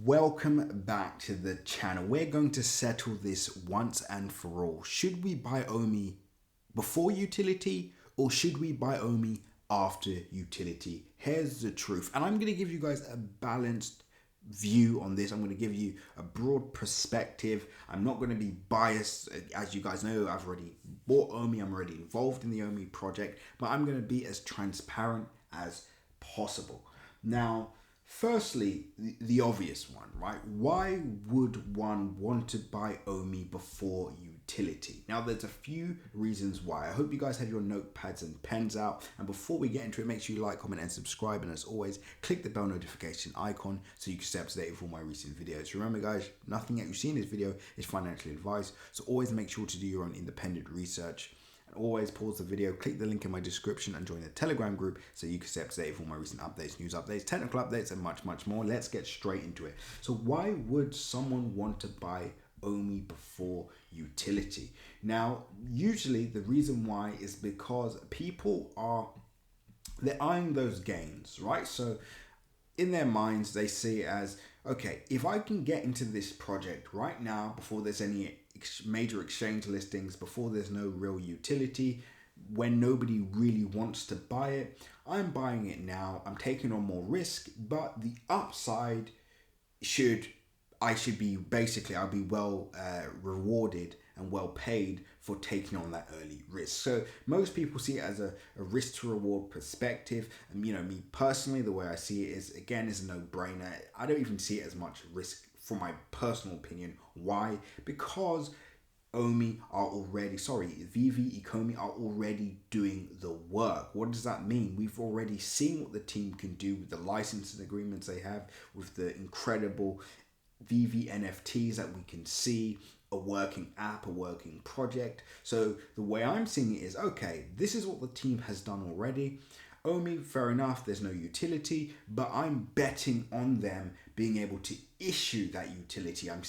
welcome back to the channel. We're going to settle this once and for all. Should we buy Omi before utility or should we buy Omi after utility? Here's the truth, and I'm going to give you guys a balanced view on this. I'm going to give you a broad perspective. I'm not going to be biased. As you guys know, I've already bought Omi. I'm already involved in the Omi project, but I'm going to be as transparent as possible. Now, firstly, the obvious one, right? Why would one want to buy Omi before utility? Now, there's a few reasons why. I hope you guys have your notepads and pens out. And before we get into it, make sure you like, comment, and subscribe. And as always, click the bell notification icon so you can stay up to date with all my recent videos. Remember, guys, nothing that you see in this video is financial advice. So always make sure to do your own independent research. Always pause the video, click the link in my description and join the Telegram group so you can stay up to date with all my recent updates, news updates, technical updates, and much more. Let's get straight into it. So why would someone want to buy Omi before utility? Now, usually the reason why is because they're eyeing those gains, right? So in their minds, they see it as, okay, if I can get into this project right now before there's any major exchange listings, before there's no real utility, when nobody really wants to buy it, I'm buying it now. I'm taking on more risk, but the upside I'll be well rewarded and well paid for taking on that early risk. So most people see it as a risk to reward perspective. And me personally, the way I see it is a no-brainer. I don't even see it as much risk for my personal opinion. Why? Because VEVE, Ecomi are already doing the work. What does that mean? We've already seen what the team can do with the licensing agreements they have, with the incredible VEVE NFTs that we can see, a working app, a working project. So the way I'm seeing it is, okay, this is what the team has done already. Omi, fair enough, there's no utility, but I'm betting on them being able to issue that utility. I'm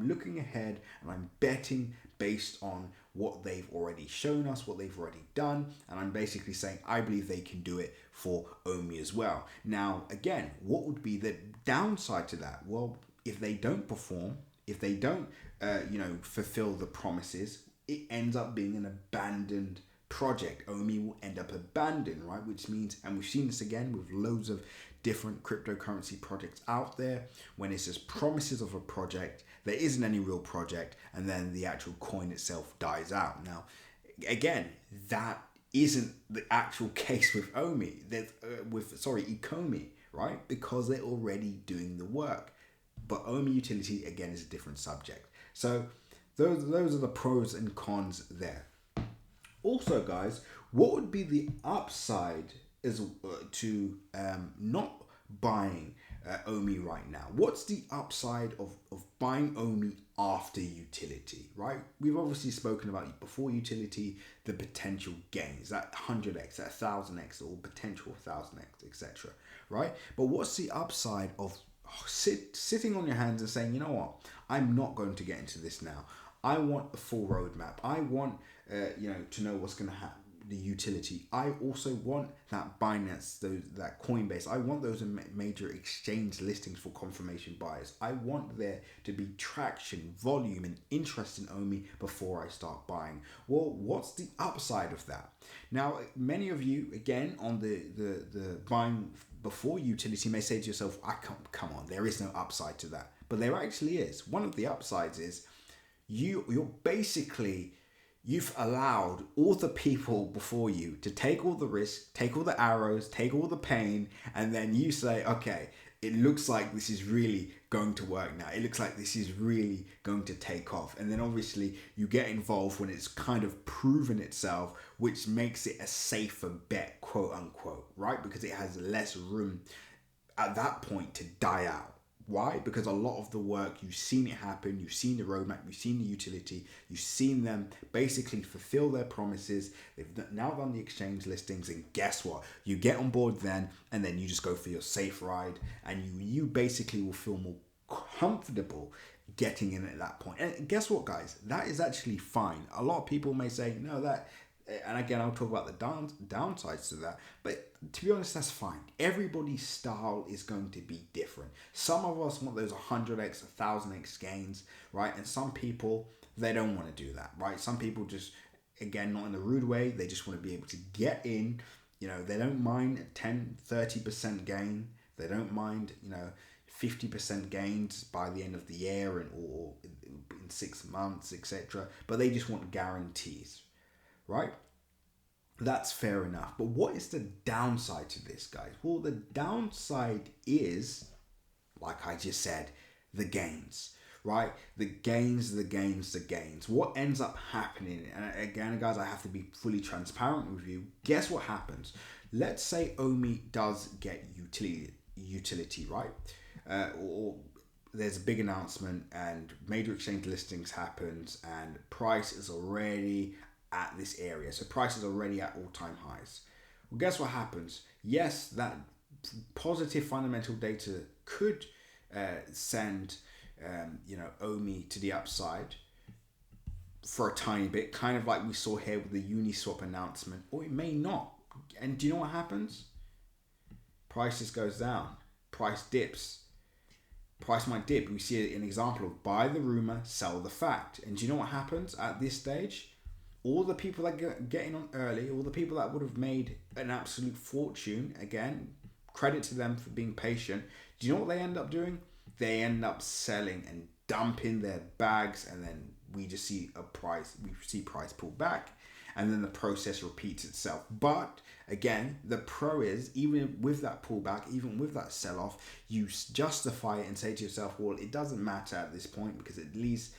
looking ahead and I'm betting based on what they've already shown us, what they've already done, and I'm basically saying I believe they can do it for Omi as well. Now, again, what would be the downside to that? Well, if they don't perform, if they don't fulfill the promises, it ends up being an abandoned project. Omi will end up abandoned, right? Which means, and we've seen this again with loads of different cryptocurrency projects out there, when it's just promises of a project, there isn't any real project, and then the actual coin itself dies out. Now, again, that isn't the actual case with Ecomi, right? Because they're already doing the work. But Omi utility, again, is a different subject. So those are the pros and cons there. Also, guys, what would be the upside to not buying Omi right now? What's the upside of buying Omi after utility, right? We've obviously spoken about before utility, the potential gains, that 100x, that 1000x, or potential 1000x, etc., right? But what's the upside of sitting on your hands and saying, you know what, I'm not going to get into this now. I want a full roadmap. I want to know what's going to happen, the utility. I also want that Binance, that Coinbase. I want those major exchange listings for confirmation buyers. I want there to be traction, volume, and interest in Omi before I start buying. Well, what's the upside of that? Now, many of you, again, on the buying before utility may say to yourself, come on, there is no upside to that. But there actually is. One of the upsides is you've allowed all the people before you to take all the risks, take all the arrows, take all the pain, and then you say, okay, it looks like this is really going to work now. It looks like this is really going to take off. And then obviously you get involved when it's kind of proven itself, which makes it a safer bet, quote unquote, right? Because it has less room at that point to die out. Why? Because a lot of the work, you've seen it happen, you've seen the roadmap, you've seen the utility, you've seen them basically fulfill their promises. They've now done the exchange listings, and guess what? You get on board then, and then you just go for your safe ride, and you basically will feel more comfortable getting in at that point. And guess what, guys? That is actually fine. A lot of people may say, no, that and again, I'll talk about the downsides to that. But to be honest, that's fine. Everybody's style is going to be different. Some of us want those 100x, 1000x gains, right? And some people, they don't want to do that, right? Some people just, again, not in a rude way, they just want to be able to get in. You know, they don't mind 10, 30% gain. They don't mind, 50% gains by the end of the year or in 6 months, etc. But they just want guarantees, right? That's fair enough. But what is the downside to this, guys? Well, the downside is, like I just said, the gains, right? The gains. What ends up happening, and again, guys, I have to be fully transparent with you. Guess what happens? Let's say Omi does get utility, right? Or there's a big announcement and major exchange listings happens and price is already at this area. So price is already at all-time highs. Well, guess what happens? Yes, that positive fundamental data could send Omi to the upside for a tiny bit, kind of like we saw here with the Uniswap announcement, or it may not. And do you know what happens? Prices goes down, price dips. Price might dip. We see an example of buy the rumor, sell the fact. And do you know what happens at this stage? All the people that get in on early, all the people that would have made an absolute fortune, again, credit to them for being patient. Do you know what they end up doing? They end up selling and dumping their bags, and then we see price pull back, and then the process repeats itself. But again, the pro is, even with that pullback, even with that sell-off, you justify it and say to yourself, well, it doesn't matter at this point because at least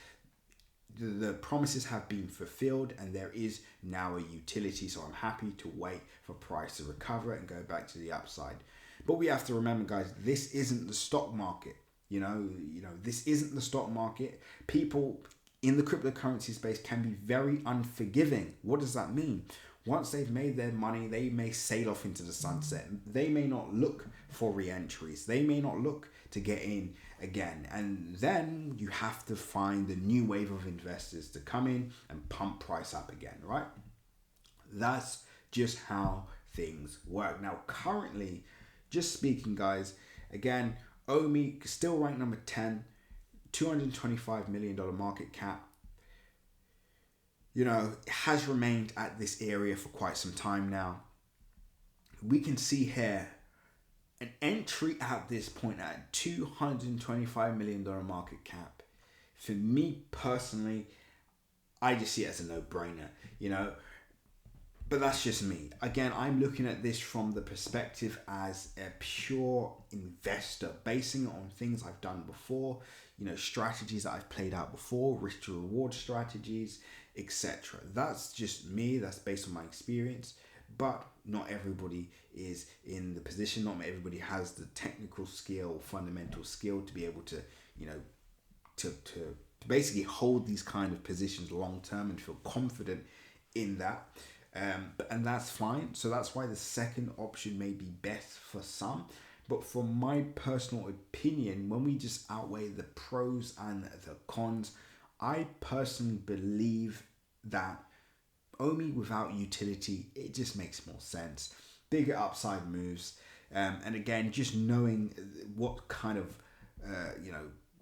the promises have been fulfilled and there is now a utility, so I'm happy to wait for price to recover and go back to the upside. But we have to remember, guys, this isn't the stock market. This isn't the stock market. People in the cryptocurrency space can be very unforgiving. What does that mean? Once they've made their money, they may sail off into the sunset. They may not look for re-entries. They may not look to get in again. And then you have to find the new wave of investors to come in and pump price up again, right? That's just how things work. Now, currently, just speaking, guys, again, Omi still ranked number 10, $225 million market cap. It has remained at this area for quite some time now. We can see here an entry at this point at $225 million market cap. For me personally, I just see it as a no-brainer, But that's just me. Again, I'm looking at this from the perspective as a pure investor, basing it on things I've done before, strategies that I've played out before, risk to reward strategies, etc. That's just me. That's based on my experience. But not everybody is in the position. Not everybody has the technical skill, fundamental skill to be able to, to basically hold these kind of positions long term and feel confident in that. And that's fine. So that's why the second option may be best for some. But from my personal opinion, when we just outweigh the pros and the cons, I personally believe that Omi without utility, it just makes more sense. Bigger upside moves. And again, just knowing what kind of,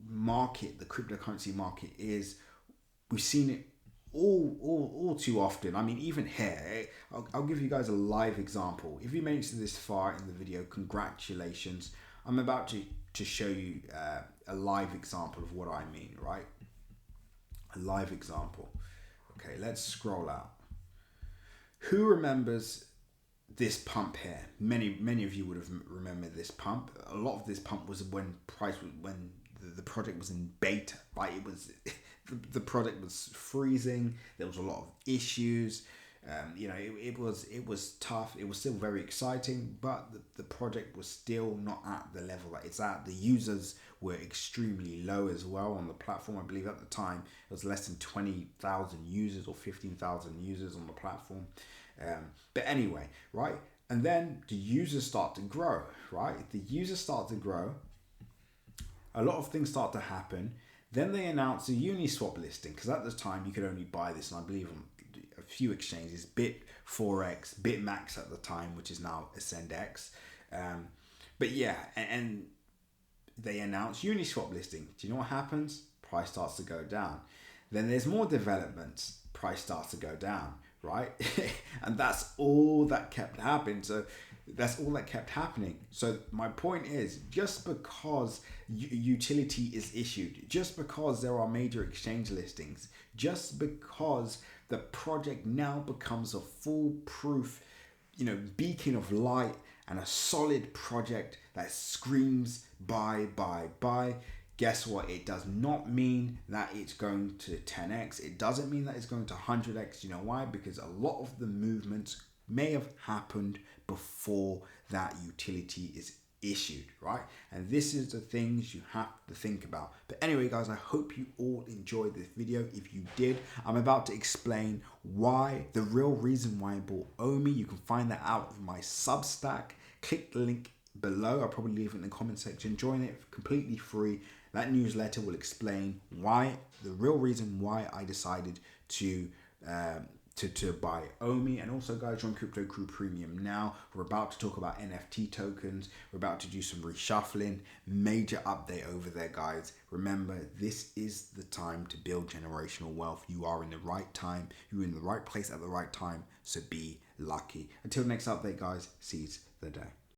market the cryptocurrency market is, we've seen it all too often. I mean, even here, I'll give you guys a live example. If you made it to this far in the video, congratulations. I'm about to show you a live example of what I mean, right? A live example. Okay, let's scroll out. Who remembers this pump here? Many of you would have remembered this pump. A lot of this pump was when the project was in beta, right? It was the product was freezing. There was a lot of issues. It was tough. It was still very exciting, but the project was still not at the level that it's at. The users were extremely low as well on the platform. I believe at the time it was less than 20,000 users or 15,000 users on the platform. But anyway, right? And then the users start to grow, right? The users start to grow. A lot of things start to happen. Then they announce a Uniswap listing, because at the time you could only buy this, and I believe few exchanges, Bit4x, BitMax at the time, which is now AscendX. But yeah, and they announce Uniswap listing. Do you know what happens? Price starts to go down. Then there's more developments. Price starts to go down, right? And that's all that kept happening. So that's all that kept happening. So my point is, just because utility is issued, just because there are major exchange listings, just because the project now becomes a foolproof, beacon of light and a solid project that screams buy, guess what? It does not mean that it's going to 10x. It doesn't mean that it's going to 100x. You know why? Because a lot of the movements may have happened before that utility is issued, right? And this is the things you have to think about. But anyway, guys, I hope you all enjoyed this video. If you did, I'm about to explain why, the real reason why I bought Omi. You can find that out of my Substack. Click the link below. I'll probably leave it in the comment section. Join it completely free. That newsletter will explain why, the real reason why I decided to buy Omi. And also, guys, join Crypto Crew Premium now. We're about to talk about NFT tokens. We're about to do some reshuffling. Major update over there, guys. Remember, this is the time to build generational wealth. You are in the right time. You're in the right place at the right time. So be lucky. Until next update, guys. Seize the day.